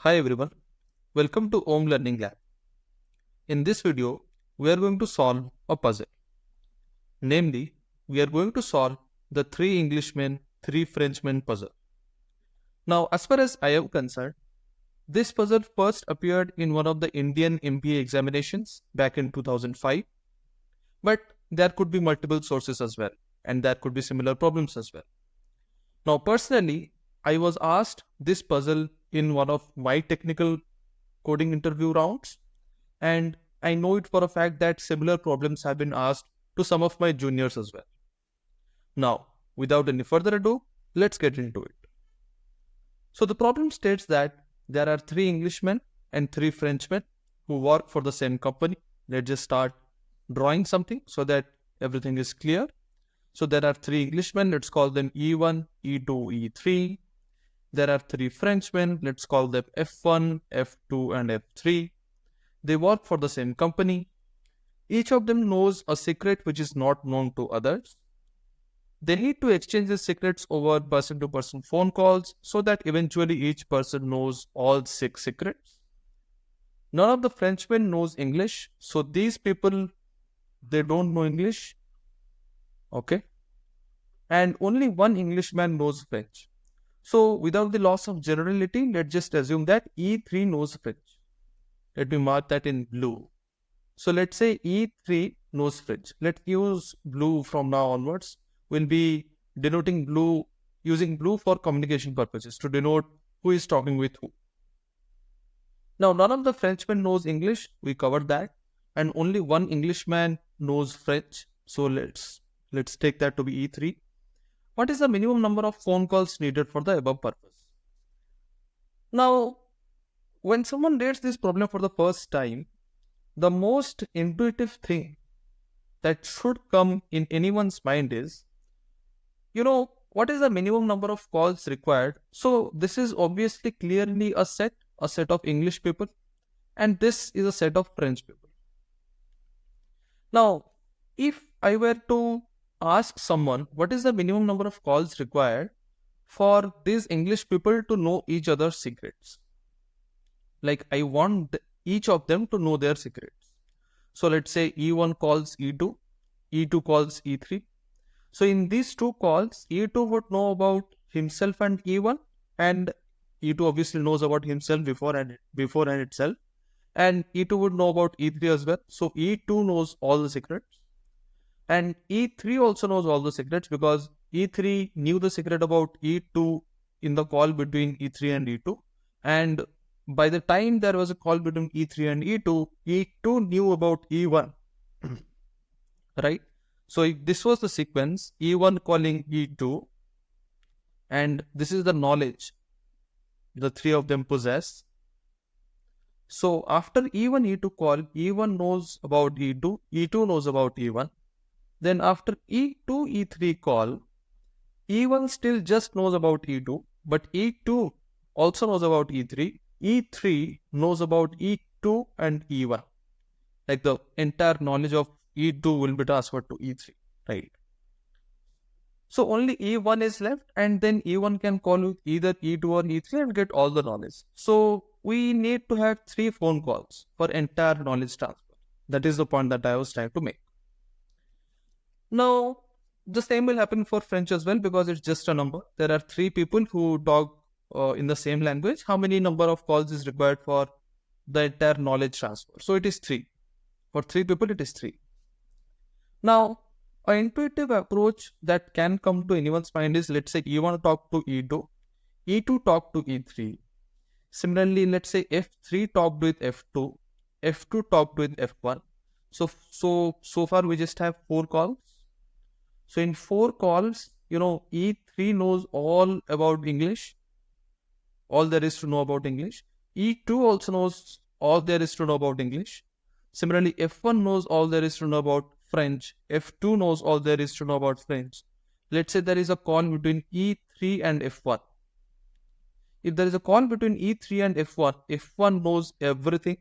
Hi everyone, welcome to Om Learning Lab. In this video, we are going to solve a puzzle. Namely, we are going to solve the three Englishmen, three Frenchmen puzzle. Now, as far as I am concerned, this puzzle first appeared in one of the Indian MBA examinations back in 2005, but there could be multiple sources as well, and there could be similar problems as well. Now, personally, I was asked this puzzle in one of my technical coding interview rounds, and I know it for a fact that similar problems have been asked to some of my juniors as well. Now, without any further ado, let's get into it. So the problem states that there are three Englishmen and three Frenchmen who work for the same company. Let's just start drawing something so that everything is clear. So there are three Englishmen, let's call them E1, E2, E3. There are three Frenchmen, let's call them F1, F2 and F3. They work for the same company. Each of them knows a secret which is not known to others. They need to exchange the secrets over person-to-person phone calls so that eventually each person knows all 6 secrets. None of the Frenchmen knows English, so these people, they don't know English. Okay. And only one Englishman knows French. So without the loss of generality, let's just assume that E3 knows French. Let me mark that in blue. So let's say E3 knows French. Let's use blue from now onwards. We'll be denoting blue, using blue for communication purposes to denote who is talking with who. Now, none of the Frenchmen knows English. We covered that. And only one Englishman knows French. So let's take that to be E3. What is the minimum number of phone calls needed for the above purpose? Now, when someone reads this problem for the first time, the most intuitive thing that should come in anyone's mind is, what is the minimum number of calls required? So this is obviously clearly a set of English people, and this is a set of French people. Now, if I were to ask someone what is the minimum number of calls required for these English people to know each other's secrets, like I want each of them to know their secrets. So let's say E1 calls E2, E2 calls E3. So in these two calls, E2 would know about himself and E1, and E2 obviously knows about himself before and itself, and E2 would know about E3 as well. So E2 knows all the secrets, and E3 also knows all the secrets because E3 knew the secret about E2 in the call between E3 and E2, and by the time there was a call between E3 and E2, E2 knew about E1, right? So if this was the sequence, E1 calling E2, and this is the knowledge the three of them possess. So after E1, E2 call, E1 knows about E2, E2 knows about E1. Then after E2, E3 call, E1 still just knows about E2, but E2 also knows about E3. E3 knows about E2 and E1. Like the entire knowledge of E2 will be transferred to E3, right? So only E1 is left, and then E1 can call either E2 or E3 and get all the knowledge. So we need to have 3 phone calls for entire knowledge transfer. That is the point that I was trying to make. Now, the same will happen for French as well because it's just a number. There are 3 people who talk in the same language. How many number of calls is required for the entire knowledge transfer? So it is 3. For 3 people, it is 3. Now, an intuitive approach that can come to anyone's mind is, let's say E1 talk to E2, E2 talk to E3. Similarly, let's say F3 talked with F2, F2 talked with F1. So far we just have 4 calls. So in 4 calls, E3 knows all about English, all there is to know about English. E2 also knows all there is to know about English. Similarly, F1 knows all there is to know about French. F2 knows all there is to know about French. Let's say there is a call between E3 and F1. If there is a call between E3 and F1, F1 knows everything.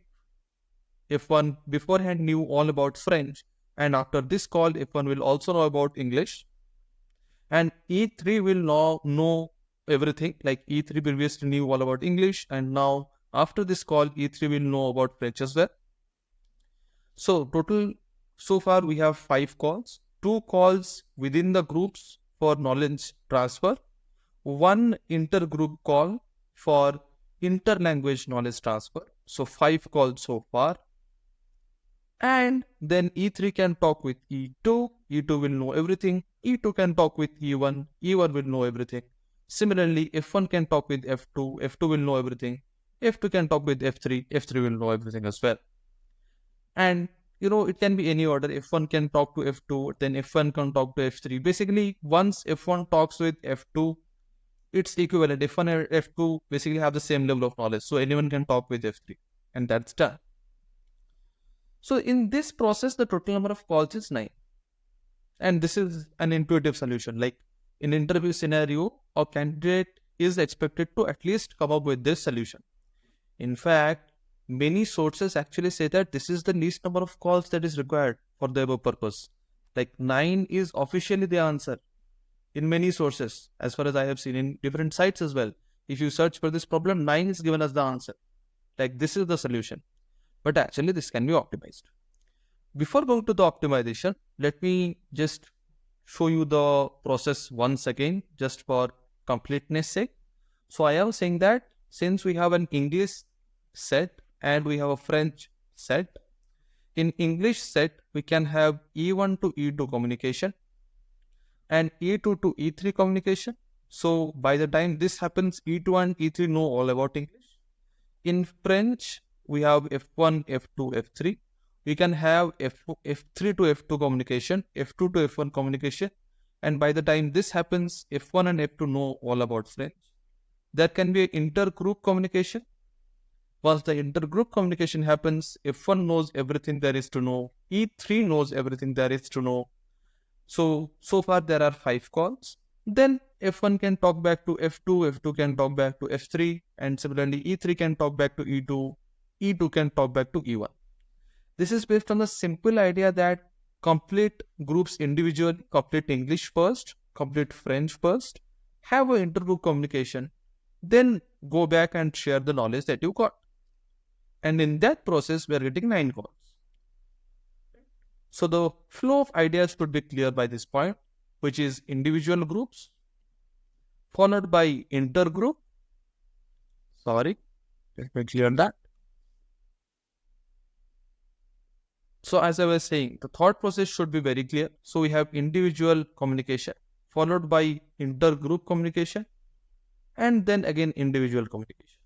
F1 beforehand knew all about French, and after this call, F1 will also know about English. And E3 will now know everything, like E3 previously knew all about English, and now After this call, E3 will know about French as well. So total, so far we have 5 calls, 2 calls within the groups for knowledge transfer, 1 intergroup call for interlanguage knowledge transfer. So 5 calls so far. And then E3 can talk with E2, E2 will know everything, E2 can talk with E1, E1 will know everything. Similarly, F1 can talk with F2, F2 will know everything, F2 can talk with F3, F3 will know everything as well. And it can be any order. F1 can talk to F2, then F1 can talk to F3. Basically, once F1 talks with F2, it's equivalent. F1 and F2 basically have the same level of knowledge. So anyone can talk with F3, and that's done. So in this process, the total number of calls is 9. And this is an intuitive solution. Like in interview scenario, a candidate is expected to at least come up with this solution. In fact, many sources actually say that this is the least number of calls that is required for the above purpose. Like 9 is officially the answer in many sources, as far as I have seen in different sites as well. If you search for this problem, 9 is given as the answer. Like this is the solution. But actually this can be optimized. Before going to the optimization, let me just show you the process once again, just for completeness sake. So I am saying that since we have an English set and we have a French set, in English set, we can have E1 to E2 communication and E2 to E3 communication. So by the time this happens, E2 and E3 know all about English. In French, we have F1, F2, F3. We can have F3 to F2 communication, F2 to F1 communication. And by the time this happens, F1 and F2 know all about French. There can be an intergroup communication. Once the intergroup communication happens, F1 knows everything there is to know. E3 knows everything there is to know. So far there are 5 calls. Then F1 can talk back to F2, F2 can talk back to F3, and similarly E3 can talk back to E2, E2 can talk back to E1. This is based on the simple idea that complete groups individually, complete English first, complete French first, have an intergroup communication, then go back and share the knowledge that you got. And in that process, we are getting 9 calls. So the flow of ideas should be clear by this point, which is individual groups, followed by intergroup. Sorry, let me clear that. So as I was saying, the thought process should be very clear. So we have individual communication, followed by intergroup communication, and then again individual communication.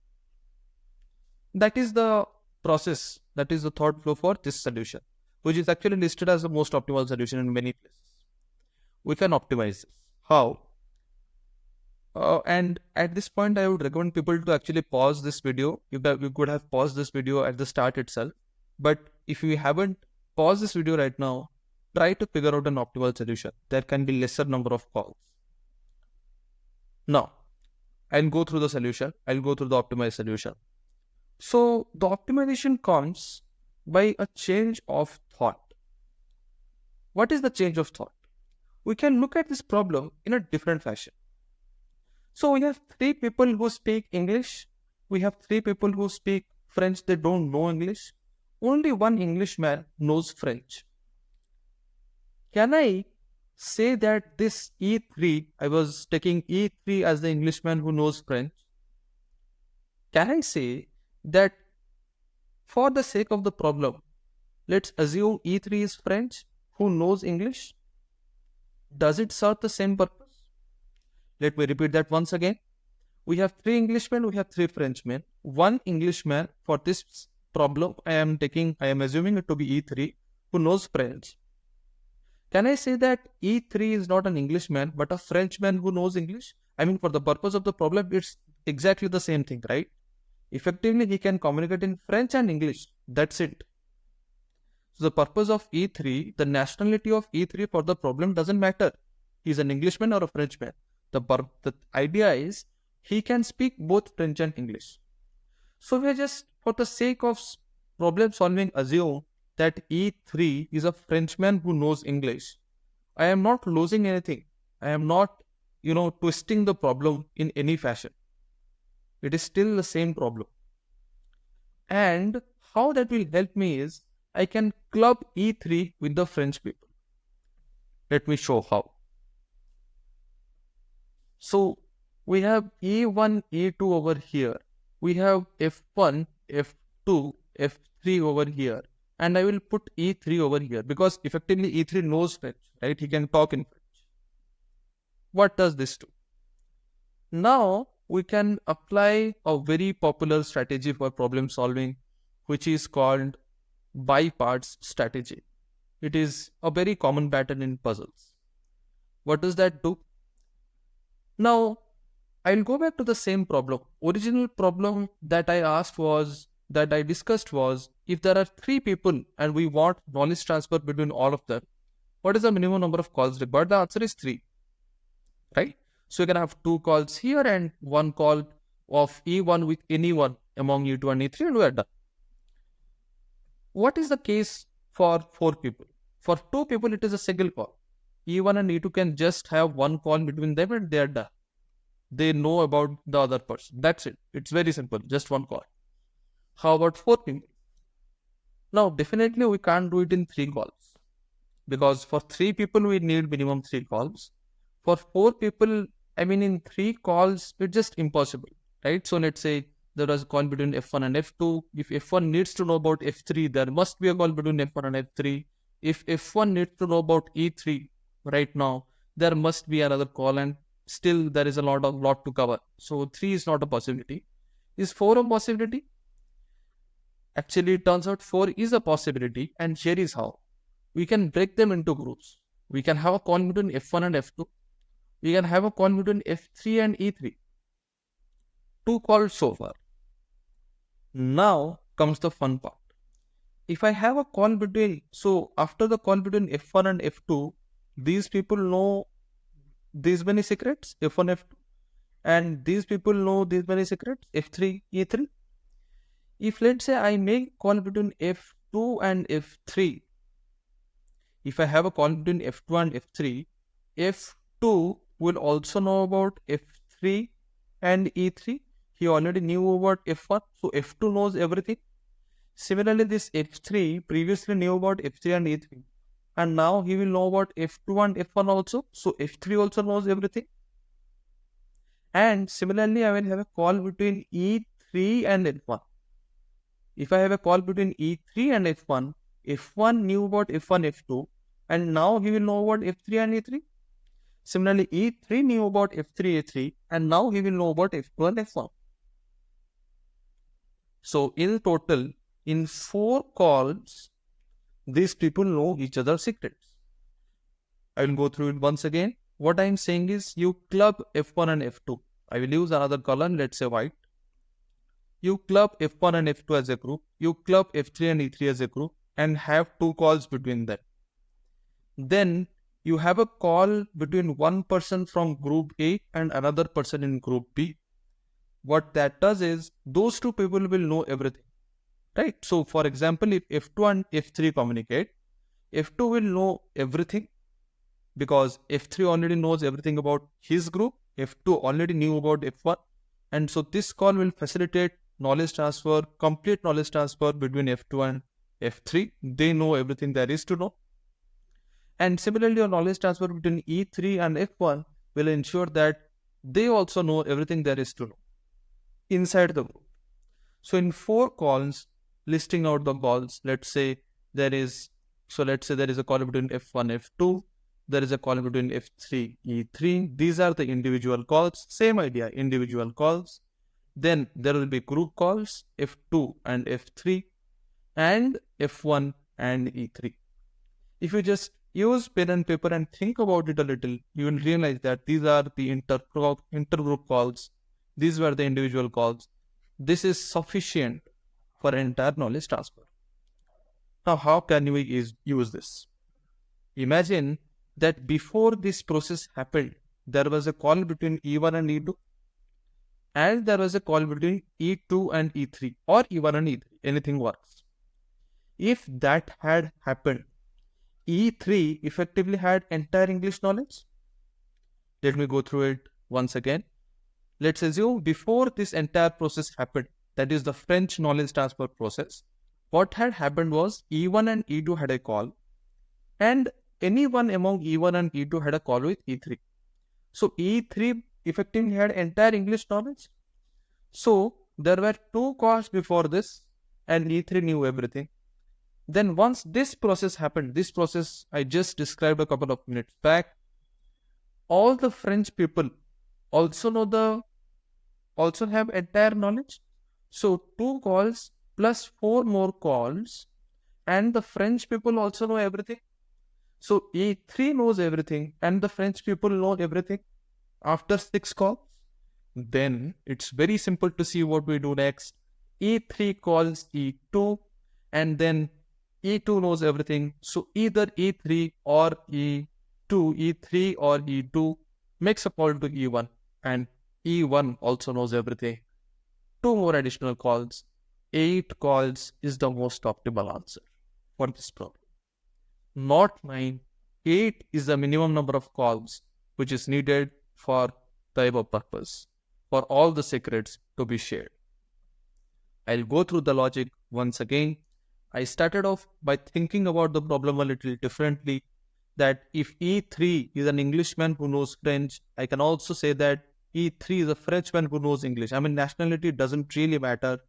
That is the process, that is the thought flow for this solution, which is actually listed as the most optimal solution in many places. We can optimize this. How? And at this point, I would recommend people to actually pause this video. You could have paused this video at the start itself. But if you haven't paused this video right now, try to figure out an optimal solution. There can be lesser number of calls. Now, I'll go through the solution. I'll go through the optimized solution. So the optimization comes by a change of thought. What is the change of thought? We can look at this problem in a different fashion. So we have 3 people who speak English. We have 3 people who speak French. They don't know English. Only one Englishman knows French. Can I say that this E3, I was taking E3 as the Englishman who knows French. Can I say that for the sake of the problem, let's assume E3 is French who knows English? Does it serve the same purpose? Let me repeat that once again. We have 3 Englishmen, we have 3 Frenchmen. One Englishman for this problem, I am assuming it to be E3 who knows French. Can I say that E3 is not an Englishman but a Frenchman who knows English? I mean, for the purpose of the problem, it's exactly the same thing, right? Effectively, he can communicate in French and English. That's it. So the purpose of E3, the nationality of E3 for the problem doesn't matter. He's an Englishman or a Frenchman. The idea is he can speak both French and English. So we are just, for the sake of problem solving, assume that E3 is a Frenchman who knows English. I am not losing anything. I am not, twisting the problem in any fashion. It is still the same problem. And how that will help me is I can club E3 with the French people. Let me show how. So we have E1, E2 over here. We have F1, F2, F3 over here. And I will put E3 over here because effectively E3 knows French, right? He can talk in French. What does this do? Now we can apply a very popular strategy for problem solving, which is called by parts strategy. It is a very common pattern in puzzles. What does that do? Now, I'll go back to the same problem. Original problem that I discussed was, if there are 3 people and we want knowledge transfer between all of them, what is the minimum number of calls required? The answer is 3, right? So you can have 2 calls here and 1 call of E1 with anyone among E2 and E3 and we are done. What is the case for 4 people? For 2 people, it is a single call. E1 and E2 can just have 1 call between them and they are done. They know about the other person. That's it. It's very simple. Just 1 call. How about 4 people? Now, definitely we can't do it in 3 calls. Because for 3 people, we need minimum 3 calls. For 4 people, in 3 calls, it's just impossible, right? So let's say there was a call between F1 and F2. If F1 needs to know about F3, there must be a call between F1 and F3. If F1 needs to know about E3 right now, there must be another call, and still there is a lot to cover. So 3 is not a possibility. Is 4 a possibility? Actually, it turns out 4 is a possibility, and here is how. We can break them into groups. We can have a call between F1 and F2. We can have a call between F3 and E3. 2 calls so far. Now comes the fun part. If I have a call between, so after the call between F1 and F2, these people know these many secrets, F1, F2, and these people know these many secrets, F3, E3. If let's say I make call between F2 and F3, if I have a call between F2 and F3, F2 will also know about F3 and E3. He already knew about F1, so F2 knows everything. Similarly, this F3 previously knew about F3 and E3. And now he will know about F2 and F1 also. So F3 also knows everything. And similarly, I will have a call between E3 and F1. If I have a call between E3 and F1, F1 knew about F1, F2, and now he will know about F3 and E3. Similarly, E3 knew about F3, E3, and now he will know about F2 and F1. So in total, in 4 calls, these people know each other's secrets. I will go through it once again. What I am saying is, you club F1 and F2. I will use another color, let's say white. You club F1 and F2 as a group. You club F3 and E3 as a group and have 2 calls between them. Then you have a call between one person from group A and another person in group B. What that does is, those 2 people will know everything, right? So for example, if F2 and F3 communicate, F2 will know everything because F3 already knows everything about his group. F2 already knew about F1. And so this call will facilitate knowledge transfer, complete knowledge transfer between F2 and F3. They know everything there is to know. And similarly, a knowledge transfer between E3 and F1 will ensure that they also know everything there is to know inside the group. So in 4 calls, listing out the calls, let's say there is a call between F1, F2, there is a call between F3, E3. These are the individual calls. Same idea, individual calls. Then there will be group calls, F2 and F3, and F1 and E3. If you just use pen and paper and think about it a little, you will realize that these are the intergroup calls. These were the individual calls. This is sufficient for entire knowledge transfer. Now, how can we use this? Imagine that before this process happened, there was a call between E1 and E2, and there was a call between E2 and E3, or E1 and E3. Anything works. If that had happened, E3 effectively had entire English knowledge. Let me go through it once again. Let's assume before this entire process happened, that is the French knowledge transfer process, what had happened was E1 and E2 had a call, and anyone among E1 and E2 had a call with E3. So E3 effectively had entire English knowledge. So there were two calls before this, and E3 knew everything. Then once this process happened, this process I just described a couple of minutes back, all the French people also have entire knowledge. So two calls plus four more calls, and the French people also know everything. So E3 knows everything, and the French people know everything after 6 calls. Then it's very simple to see what we do next. E3 calls E2, and then E2 knows everything. So either E3 or E2 makes a call to E1, and E1 also knows everything. 2 more additional calls. 8 calls is the most optimal answer for this problem. Not 9. 8 is the minimum number of calls which is needed for the above purpose, for all the secrets to be shared. I'll go through the logic once again. I started off by thinking about the problem a little differently, that if E3 is an Englishman who knows French, I can also say that E3 is a Frenchman who knows English. I mean, nationality doesn't really matter.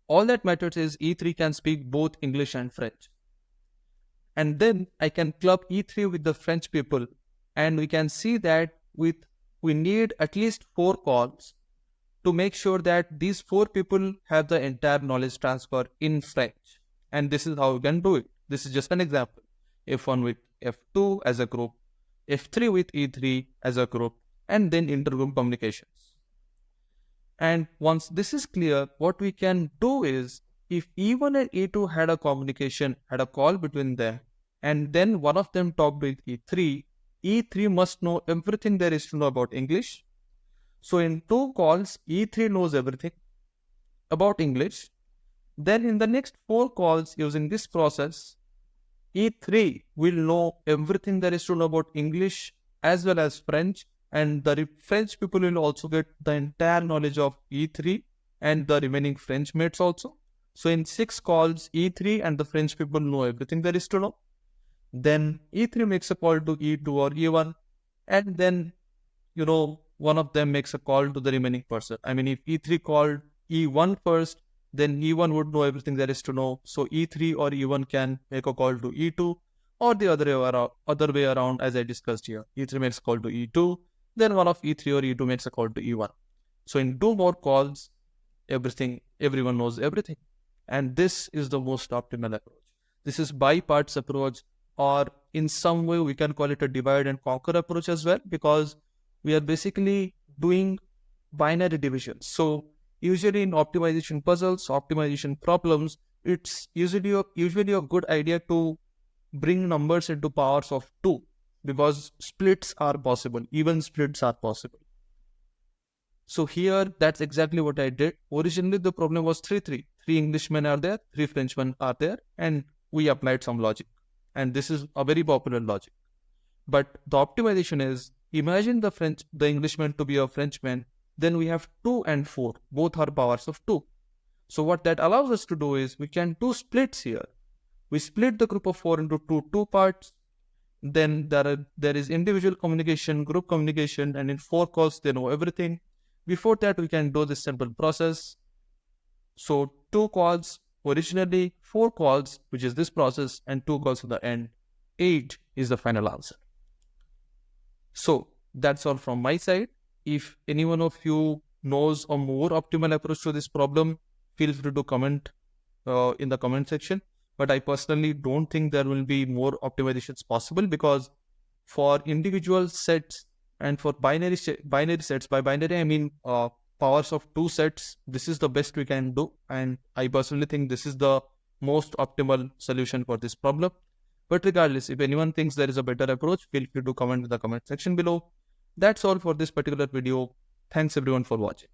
All that matters is E3 can speak both English and French. And then I can club E3 with the French people, and we can see that we need at least 4 calls to make sure that these 4 people have the entire knowledge transfer in French. And this is how we can do it. This is just an example. F1 with F2 as a group, F3 with E3 as a group, and then intergroup communications. And once this is clear, what we can do is, if E1 and E2 had a communication, had a call between them, and then one of them talked with E3, E3 must know everything there is to know about English. So in 2 calls, E3 knows everything about English. Then in the next 4 calls using this process, E3 will know everything there is to know about English as well as French, and the French people will also get the entire knowledge of E3 and the remaining French mates also. So in 6 calls, E3 and the French people know everything there is to know. Then E3 makes a call to E2 or E1, and then, one of them makes a call to the remaining person. I mean, if E3 called E1 first, then E1 would know everything there is to know. So E3 or E1 can make a call to E2, or the other way around, as I discussed here. E3 makes a call to E2, then one of E3 or E2 makes a call to E1. So in 2 more calls, everyone knows everything. And this is the most optimal approach. This is by-parts approach, or in some way we can call it a divide and conquer approach as well, because we are basically doing binary division. So usually in optimization puzzles, optimization problems, it's usually a good idea to bring numbers into powers of 2, because splits are possible, even splits are possible. So here, that's exactly what I did. Originally the problem was 3-3. 3 Englishmen are there, 3 Frenchmen are there, and we applied some logic. And this is a very popular logic. But the optimization is, imagine the Englishman to be a Frenchman, then we have 2 and 4, both are powers of 2. So what that allows us to do is, we can do splits here. We split the group of 4 into 2 parts. Then there is individual communication, group communication, and in 4 calls they know everything. Before that, we can do this simple process. So 2 calls originally, 4 calls, which is this process, and 2 calls at the end. 8 is the final answer. So that's all from my side. If any one of you knows a more optimal approach to this problem, feel free to comment in the comment section. But I personally don't think there will be more optimizations possible, because for individual sets and for binary sets, by binary I mean powers of 2 sets, this is the best we can do. And I personally think this is the most optimal solution for this problem. But regardless, if anyone thinks there is a better approach, feel free to comment in the comment section below. That's all for this particular video. Thanks everyone for watching.